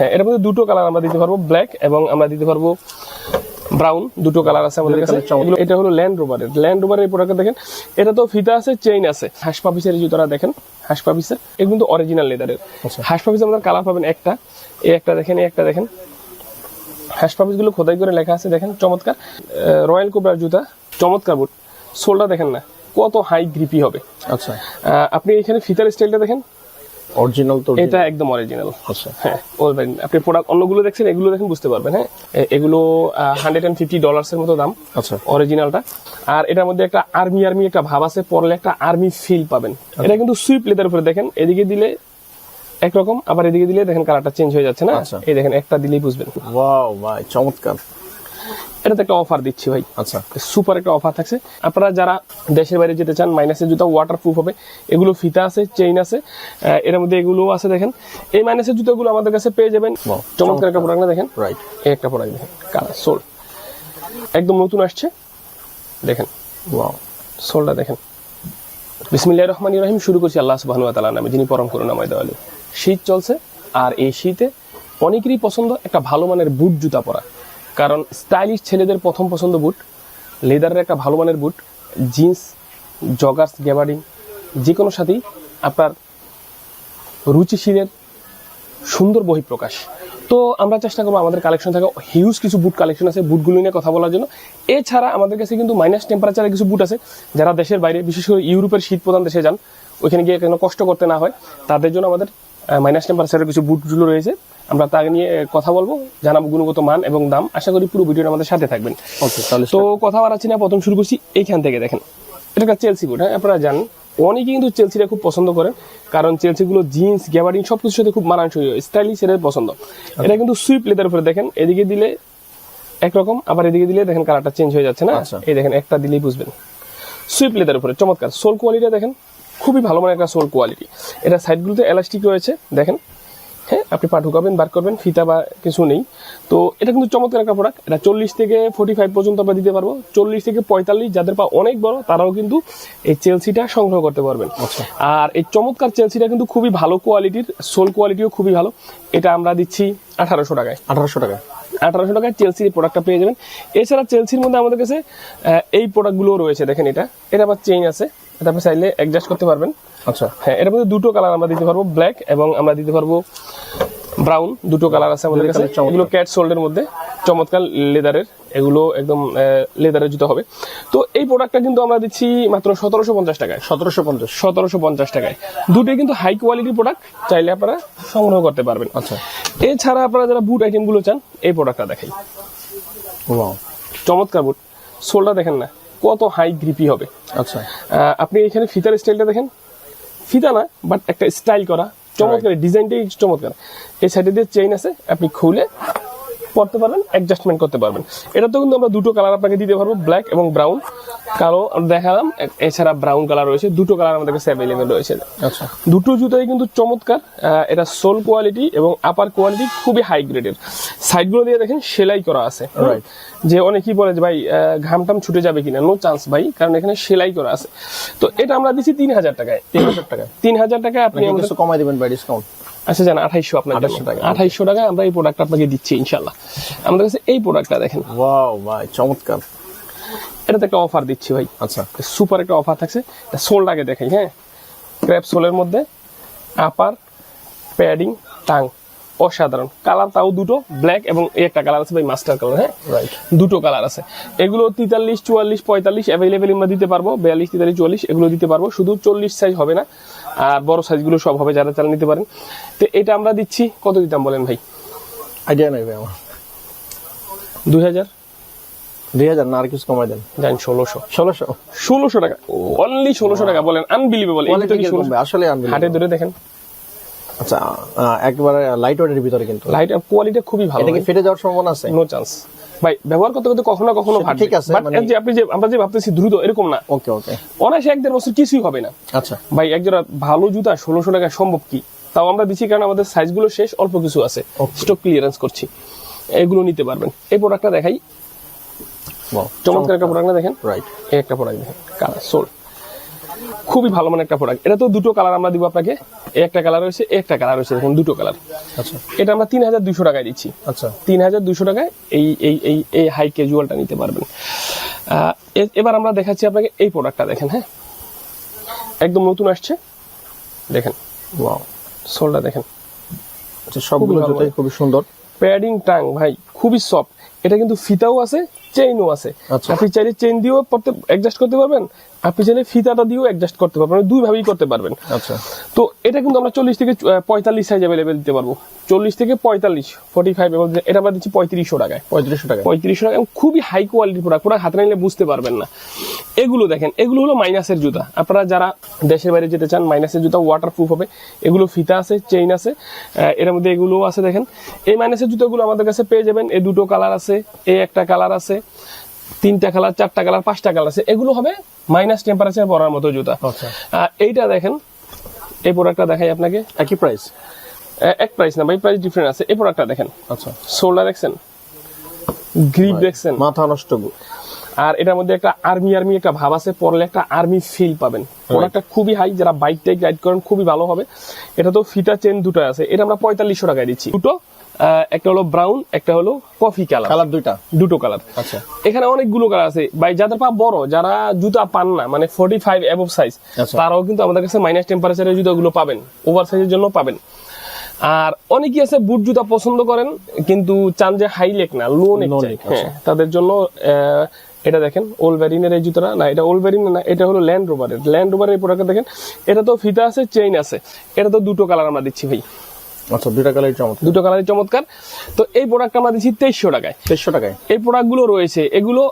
হ্যাঁ, এর মধ্যে দুটো কালার আমরা দিতে পারবো, ব্ল্যাক এবং আমরা দিতে পারবো ব্রাউন, দুটো কালার আছে আমাদের কাছে। এটা হলো ল্যান্ড রোভারের এই প্রোডাক্টটা দেখেন, এটা তো ফিতা আছে, চেইন আছে। হাঁস পাপিসের জুতোটা দেখেন, হাঁস পাপিসের এগুলো কিন্তু অরিজিনাল লেদারের। হাঁস পাপিস আমাদের কালার পাবেন একটা, এই একটা দেখেন, এই একটা দেখেন। হাঁস পাপিস গুলো খোদাই করে লেখা আছে দেখেন, চমৎকার। রয়্যাল কোবরার জুতা, চমৎকার বুট। সোলটা দেখেন না কত হাই গ্রিপি হবে। আচ্ছা, আপনি এখানে ফিতার স্টাইলটা দেখেন, অরিজিনাল তো, এটা একদম অরিজিনাল। আচ্ছা, হ্যাঁ, আপনি প্রোডাক্ট অন্যগুলো দেখছেন, এগুলো দেখেন বুঝতে পারবেন। হ্যাঁ, এগুলো $150 মতো দাম, আচ্ছা, অরিজিনালটা। আর এটার মধ্যে একটা আর্মি একটা ভাব আছে, পরলে একটা আর্মি ফিল পাবেন। এটা কিন্তু সুইপ লেদার উপরে দেখেন, এদিকে দিলে একরকম, আবার এদিকে দিলে দেখেন কালারটা চেঞ্জ হয়ে যাচ্ছে না। এই দেখেন, একটা দিলেই বুঝবেন। ওয়াও ভাই, চমৎকার। এটাতে একটা অফার দিচ্ছি ভাই, আচ্ছা, সুপার একটা অফার থাকছে। আপনারা যারা দেশের বাইরে যেতে চান, মাইনাসের জুতা ওয়াটার প্রুফ হবে, এগুলো ফিতা আছে, চেইন আছে, এর মধ্যে এগুলো আছে দেখেন। এই মাইনাসের জুতাগুলো আমাদের কাছে পেয়ে যাবেন। চমৎকার একটা প্রোডাক্ট দেখেন, রাইট, এই একটা প্রোডাক্ট দেখেন, কালার সোল একদম নতুন আসছে দেখেন। ওয়াও, সোলটা দেখেন। বিসমিল্লাহির রহমানির রহিম। শুরু করছি আল্লাহ সুবহানাহু ওয়া তাআলার নামে, যিনি পরম করুণাময় দয়ালু। শীত চলছে, আর এই শীতে অনেকেরই পছন্দ একটা ভালো মানের বুট জুতা পরা, কারণ স্টাইলিশ ছেলেদের প্রথম পছন্দ বুট। লেদারের একটা ভালো মানের বুট, জিন্স, জগার্স, গ্যাবার্ডিং যে কোনো সাথেই আপনার রুচিশীলের সুন্দর বহিঃপ্রকাশ। তো আমরা চেষ্টা করবো, আমাদের কালেকশন থাকে হিউজ কিছু বুট কালেকশন আছে, বুটগুলো নিয়ে কথা বলার জন্য। এছাড়া আমাদের কাছে কিন্তু মাইনাস টেম্পারেচারে কিছু বুট আছে, যারা দেশের বাইরে, বিশেষ করে ইউরোপের শীত প্রধান দেশে যান, ওইখানে গিয়ে কোনো কষ্ট করতে না হয়, তাদের জন্য আমাদের মাইনাস টেম্পারেচারের কিছু বুটগুলো রয়েছে। আমরা তা নিয়ে কথা বলবো, জানাবো গুণগত মান এবং দাম। আশা করি পুরো ভিডিওটা আমাদের সাথে থাকবেন। তো কথা বাড়াচ্ছি না, প্রথম শুরু করছি এইখান থেকে। দেখেন, এটা একটা চেলসি বুট। হ্যাঁ, আপনারা জানেন অনেকে কিন্তু চেলসিটা খুব পছন্দ করেন, কারণ চেলসিগুলো জিন্স, গ্যাবার্ডিং সবকিছুর সাথে খুব মানানসই, স্টাইলিশ, এর পছন্দ। এটা কিন্তু সুইপ লেদার উপরে দেখেন, এদিকে দিলে একরকম, আবার এদিকে দিলে দেখেন কালারটা চেঞ্জ হয়ে যাচ্ছে না। এই দেখেন, একটা দিলেই বুঝবেন। সুইপ লেদার উপরে চমৎকার। সোল কোয়ালিটিটা দেখেন, খুবই ভালো মানের একটা সোল কোয়ালিটি। এটা সাইডগুলোতে এলাস্টিক রয়েছে দেখেন। হ্যাঁ, আপনি পা ঢুকাবেন, বার করবেন, ফিতা বা কিছু নেই। তো এটা কিন্তু চমৎকার একটা প্রোডাক্ট। এটা 40 থেকে 45 পর্যন্ত আমরা দিতে পারবো। 40 থেকে 45 যাদের পা অনেক বড়, তারাও কিন্তু এই চেলসিটা সংগ্রহ করতে পারবেন। আর এই চমৎকার চেলসিটা কিন্তু খুবই ভালো কোয়ালিটির, সোল কোয়ালিটিও খুবই ভালো। এটা আমরা দিচ্ছি 1800 টাকায়। 1800 টাকায় চেলসির এই প্রোডাক্টটা পেয়ে যাবেন। এছাড়া চেলসির মধ্যে আমাদের কাছে এই প্রোডাক্টগুলো রয়েছে দেখেন। এটা আবার চেইন আছে, এটা আপনি চাইলে অ্যাডজাস্ট করতে পারবেন। আচ্ছা, হ্যাঁ, এর মধ্যে দুটো কালার আমরা দিতে পারবো, ব্ল্যাক এবং আমরা দিতে পারবো ব্রাউন, দুটো কালার আছে আমাদের কাছে। এগুলো ক্যাট সোল্ডের মধ্যে, চমৎকার লেদারের, এগুলো একদম লেদারের জুতো হবে। তো এই প্রোডাক্টটা কিন্তু আমরা দিচ্ছি মাত্র 1750 টাকায়। 1750 টাকায়। দুটোই কিন্তু হাই কোয়ালিটির প্রোডাক্ট, চাইলে আপনারা সংগ্রহ করতে পারবেন। আচ্ছা, এছাড়া আপনারা যারা বুট আইটেম গুলো চান, এই প্রোডাক্টটা দেখাই। ওয়াও, চমৎকার বুট। সোলটা দেখেন না কত হাই গ্রিপি হবে। আচ্ছা, আপনি এখানে ফিতার স্টাইলটা দেখেন, ফিতা না বাট একটা স্টাইল করা, চমৎকার ডিজাইনটাই চমৎকার। এই সাইডে দিয়ে চেইন আছে, আপনি খুলে পড়তে পারবেন, অ্যাডজাস্টমেন্ট করতে পারবেন। এটা তো কিন্তু আমরা দুটো কালার আপনাকে দিতে পারবো, ব্ল্যাক এবং ব্রাউন। কালো দেখালাম, এছাড়া ব্রাউন কালার রয়েছে, দুটো কালার আমাদের কাছে অ্যাভেলেবেল রয়েছে। আচ্ছা, দুটো জুতোই কিন্তু চমৎকার। এটা সোল কোয়ালিটি এবং আপার কোয়ালিটি খুবই হাই গ্রেডের। সাইডগুলো দিয়ে দেখেন সেলাই করা আছে। যে অনেকেই বলে যে ভাই ঘামটাম ছুটে যাবে কিনা, নো চান্স ভাই, কারণ এখানে সেলাই করা আছে। তো এটা আমরা দিচ্ছি 3000 টাকায়। 3000 টাকায় আপনি কিছু কমাই দিবেন বাই ডিসকাউন্ট। আচ্ছা, জান 2800 আপনার 2800 টাকায় আমরা এই প্রোডাক্টটা আপনাকে দিচ্ছি ইনশাআল্লাহ। আমাদের কাছে এই প্রোডাক্টটা দেখেন, ওয়াও ভাই, চমৎকার। এটাতে একটা অফার দিচ্ছি ভাই। আচ্ছা, সুপার একটা অফার থাকছে। সোলটাকে দেখাই। হ্যাঁ, ক্র্যাপ সোলের মধ্যে আপার প্যাডিং টাং, অসাধারণ কালার। তাও দুটো, ব্ল্যাক এবং একটা কালার আছে ভাই, মাস্টার কালার। হ্যাঁ, রাইট, দুটো কালার আছে। এগুলো 43, 44, 45 অ্যাভেলেবেল আমরা দিতে পারবো। 42, 43, 44 এগুলো দিতে পারবো। শুধু 40 সাইজ হবে না, আর বড় সাইজগুলো সব হবে, যারা চাল নিতে পারেন। তো এটা আমরা দিচ্ছি, কত দিতাম বলেন ভাই? আইডিয়া নাই ভাই আমার। 2000 না, আর কিছু কমাই দেন। জান 1600 টাকা, অনলি 1600 টাকা। বলেন আনবিলিভেবল। আসলে হাটে ধরে দেখেন। আচ্ছা, একবারে লাইট ওয়েটের ভিতরে, কিন্তু লাইট কোয়ালিটি খুবই ভালো। এটা কি ফেটে যাওয়ার সম্ভাবনা আছে? নো চান্স ভাই, ব্যবহার করতে করতে কখনো কখনো ফাটবে। ঠিক আছে, যে আপনি যে আমরা যে ভাবতেছি দ্রুত, এরকম না। ওকে, অনায়াসে 1-1.5 বছর কিছুই হবে না। আচ্ছা ভাই, একজোড়া ভালো জুতা 1600 টাকায় সম্ভব কি? তাও আমরা দিচ্ছি কারণ আমাদের সাইজগুলো শেষ, অল্প কিছু আছে, স্টক ক্লিয়ারেন্স করছি। এগুলো নিতে পারবেন। এই প্রোডাক্টটা দেখাই, চমৎকার একটা প্রোডাক্ট দেখেন। রাইট, এই একটা প্রোডাক্ট দেখেন, কালার সোল খুবই ভালো মানের একটা প্রোডাক্ট। এটা তো দুটো কালার আমরা দিব আপনাকে, এই একটা কালার রয়েছে, এই একটা কালার রয়েছে, দেখুন দুটো কালার। আচ্ছা এটা আমরা 3200 টাকায় দিচ্ছি। আচ্ছা 3200 টাকায় এই এই এই এই হাই ক্যাজুয়ালটা নিতে পারবেন। এবার আমরা দেখাচ্ছি আপনাকে এই প্রোডাক্টটা, দেখেন। হ্যাঁ, একদম নতুন আসছে, দেখেন ওয়াও, সোলটা দেখেন, আচ্ছা সবগুলো ভালো জুতাই খুবই সুন্দর। প্যাডিং টাং ভাই, খুবই সফট। এটা কিন্তু ফিতাও আছে, চেইনও আছে। আচ্ছা। আপনি চাইলে চেইন দিয়েও অ্যাডজাস্ট করতে পারবেন, আপনি চাইলে ফিতাটা দিয়েও অ্যাডজাস্ট করতে পারবেন, দুই ভাবেই করতে পারবেন। আচ্ছা তো এটা কিন্তু আমরা 40 থেকে 45 সাইজ অ্যাভেলেবেল দিতে পারবো। 40 থেকে 45, 45 এবং এটা আমরা দিচ্ছি 3500 টাকায়। 3500 টাকা। 3500 টাকা, এবং খুবই হাই কোয়ালিটির প্রোডাক্ট। প্রোডাক্ট হাতে নিলে বুঝতে পারবেন না। এগুলো দেখেন, এগুলো হলো মাইনাসের জুতা। আপনারা যারা দেশের বাইরে যেতে চান, মাইনাসের জুতা ওয়াটারপ্রুফ হবে। এগুলো ফিতা আছে, চেইন আছে, এর মধ্যে এগুলোও আছে। দেখেন, এই মাইনাসের জুতাগুলো আমাদের কাছে পেয়ে যাবেন। এই দুটো কালার আছে, এই একটা কালার আছে, 3টা কালার, 4টা কালার, 5টা কালার আছে। এগুলো হবে মাইনাস টেম্পারেচার পরার মতো জুতা। আচ্ছা এইটা দেখেন, এই প্রোডাক্টটা দেখাই আপনাকে। একই প্রাইস? এক প্রাইস না ভাই, প্রাইস ডিফারেন্ট আছে। এই প্রোডাক্টটা দেখেন, আচ্ছা শোল্ডার দেখছেন, গ্রিপ দেখছেন, মাথা নষ্ট। আর এটার মধ্যে একটা আর্মি একটা ভাব আছে, পরলে একটা আর্মি ফিল পাবেন। প্রোডাক্টটা খুবই হাই, যারা বাইক টাইক রাইড করেন খুবই ভালো হবে। এটা তো ফিতা চেন দুটো আছে। এটা আমরা 4500 টাকায় দিচ্ছি। দুটো, একটা হলো ব্রাউন, একটা হলো কফি কালার। কালার দুটো কালার। আচ্ছা এখানে অনেকগুলো কালার আছে ভাই। যাদের পা বড়, যারা জুতা পান না, মানে 45 অ্যাবভ সাইজ, আচ্ছা। তারাও কিন্তু আমাদের কাছে মাইনাস টেম্পারেচারের জুতাগুলো পাবেন, ওভার সাইজের জন্য পাবেন। আর অনেকেই আছে বুট জুতা পছন্দ করেন, কিন্তু চান যে হাই লেক না, লো নেক চাই। হ্যাঁ, তাদের জন্য এটা দেখেন, ওলভেরিনের এই জুতাটা না, এটা ওলভেরিন না, এটা হলো ল্যান্ড রোভারের এই প্রোডাক্টটা দেখেন। এটা তো ফিতা আছে, চেইন আছে। এটা তো দুটো কালার আমরা দিচ্ছি ভাই। আচ্ছা দুটো কালারই চমৎকার। দুটো কালারই চমৎকার। তো এই প্রোডাক্টটা আমরা দিচ্ছি 2300 টাকায়। 2300 টাকায় এই প্রোডাক্টগুলো রয়েছে। এগুলো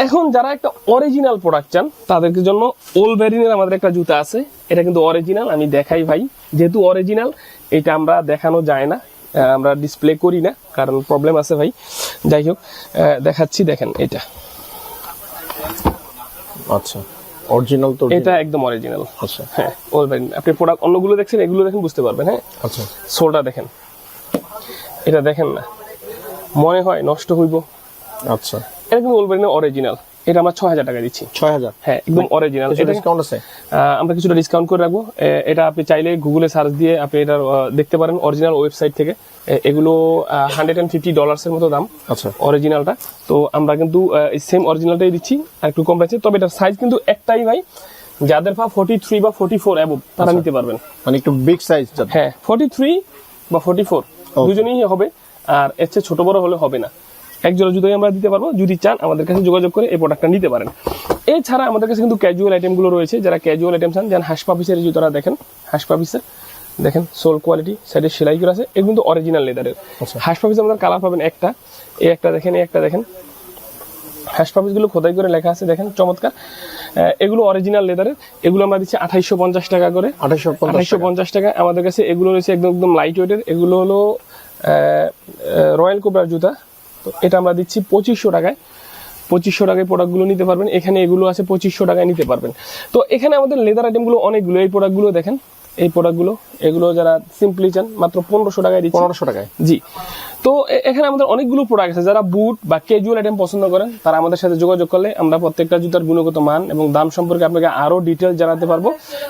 এখন যারা একটা অরিজিনাল প্রোডাক্ট চান, তাদের জন্য ওলভেরিনের আমাদের একটা জুতা আছে। এটা কিন্তু অরিজিনাল, আমি দেখাই ভাই। যেহেতু অরিজিনাল, এটা আমরা দেখানো যায় না, আমরা ডিসপ্লে করি না, কারণ প্রবলেম আছে ভাই। যাই হোক, দেখাচ্ছি, দেখেন এটা। আচ্ছা অরিজিনাল তো? এটা একদম অরিজিনাল। আচ্ছা হ্যাঁ, ওলভেরিন। আপনি প্রোডাক্ট অন্যগুলো দেখছেন, এগুলো দেখেন, বুঝতে পারবেন। হ্যাঁ, আচ্ছা সোলটা দেখেন, এটা দেখেন না, মনে হয় নষ্ট হইব। আচ্ছা এটা কিন্তু ওলভেরিনের অরিজিনাল। এটা আমরা 6000 টাকা দিচ্ছি। 6000? হ্যাঁ, একদম অরিজিনাল। এটা ডিসকাউন্ট আছে? আমরা কিছুটা ডিসকাউন্ট করে রাখবো। এটা আপনি চাইলে গুগলে সার্চ দিয়ে আপনি এটা দেখতে পারেন, অরিজিনাল ওয়েবসাইট থেকে। এগুলো $150 এর মতো দাম, আচ্ছা অরিজিনালটা। তো আমরা কিন্তু সেম অরিজিনালটাই দিচ্ছি, আর একটু কম প্রাইসে। তবে এটার সাইজ কিন্তু একটাই ভাই, যাদের পা 43 বা 44 অ্যাবভ, তারা নিতে পারবেন। মানে একটু বিগ সাইজ? হ্যাঁ, 43 বা 44 দুজনেই হবে, আর এর চেয়ে ছোট বড় হলে হবে না। এক জোড়া জুতোই আমরা দিতে পারবো। যদি চান, আমাদের কাছে যোগাযোগ করে এই প্রোডাক্টটা নিতে পারেন। এছাড়া আমাদের কাছে কিন্তু ক্যাজুয়াল আইটেম গুলো রয়েছে। যারা ক্যাজুয়াল আইটেম চান, যেমন হাসপাপিসের জুতোটা দেখেন, হাসপাপিসের দেখেন, সোল কোয়ালিটি, সাইডে সেলাই করা আছে। এগুলো কিন্তু অরিজিনাল লেদারের। হাসপাপিস আমাদের কালার পাবেন একটা, এই একটা দেখেন, এই একটা দেখেন। হাসপাপিস গুলো খোদাই করে লেখা আছে, দেখেন, চমৎকার। এগুলো অরিজিনাল লেদারের। এগুলো আমরা দিচ্ছি 2850 টাকা করে। 2850 টাকা আমাদের কাছে। এগুলো রয়েছে একদম লাইট ওয়েটের। এগুলো হলো রয়্যাল কোবরার জুতা। তো এটা আমরা দিচ্ছি 2500 টাকায়। 2500 টাকায় প্রোডাক্টগুলো নিতে পারবেন। এখানে এগুলো আছে 2500 টাকায় নিতে পারবেন। তো এখানে আমাদের লেদার আইটেমগুলো অনেকগুলো। এই প্রোডাক্টগুলো দেখেন, এই প্রোডাক্টগুলো, এগুলো যারা সিম্পলি চান, মাত্র 1500 টাকায় দিচ্ছি। 1500 টাকায়? জি। তো এখানে আমাদের অনেকগুলো প্রোডাক্ট আছে। যারা বুট বা ক্যাজুয়াল আইটেম পছন্দ করেন, তারা আমাদের সাথে যোগাযোগ করলে আমরা প্রত্যেকটা জুতার গুণগত মান এবং দাম সম্পর্কে আপনাকে আরো ডিটেলস জানাতে পারবো।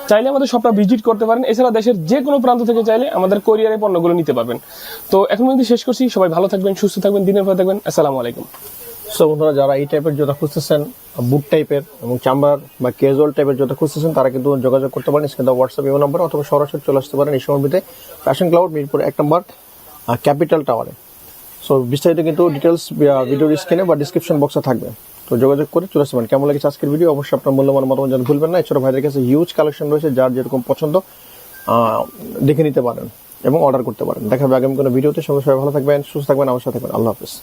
চাইলে আমাদের শপটা ভিজিট করতে পারেন। এছাড়া দেশের যে কোনো প্রান্ত থেকে চাইলে আমাদের কোরিয়ারে পণ্যগুলো নিতে পারবেন। তো এখন পর্যন্ত শেষ করছি। সবাই ভালো থাকবেন, সুস্থ থাকবেন, দিনের পর থাকবেন। আসসালামু আলাইকুম। সো বন্ধুরা, যারা এই টাইপের জুতা খুঁজতেছেন, বুট টাইপের এবং চাম্বার বা ক্যাজুয়াল টাইপের জুতা খুঁজতেছেন, তারা কিন্তু যোগাযোগ করতে পারেন স্ক্রিনে হোয়াটসঅ্যাপ এই নম্বরে, অথবা সরাসরি চলে আসতে পারেন এই সময়টিতে ফ্যাশন ক্লাউড, মিরপুর 1 নম্বর, ক্যাপিটাল টাওয়ারে। সো বিস্তারিত কিন্তু ডিটেলস ভিডিওর স্ক্রিনে বা ডিসক্রিপশন বক্সে থাকবে। তো যোগাযোগ করে চলে আসতে পারেন। কেমন লাগছে আজকের ভিডিও অবশ্যই আপনার মূল্যবান মতামত জানাতে ভুলবেন না। এছাড়া ভাইদের কাছে হিউজ কালেকশন রয়েছে, যার যেরকম পছন্দ দেখে নিতে পারেন এবং অর্ডার করতে পারেন। দেখা হবে আগামী কোনো ভিডিওতে। সবাই ভালো থাকবেন, সুস্থ থাকবেন, আমার সাথে থাকবেন। আল্লাহ হাফেজ।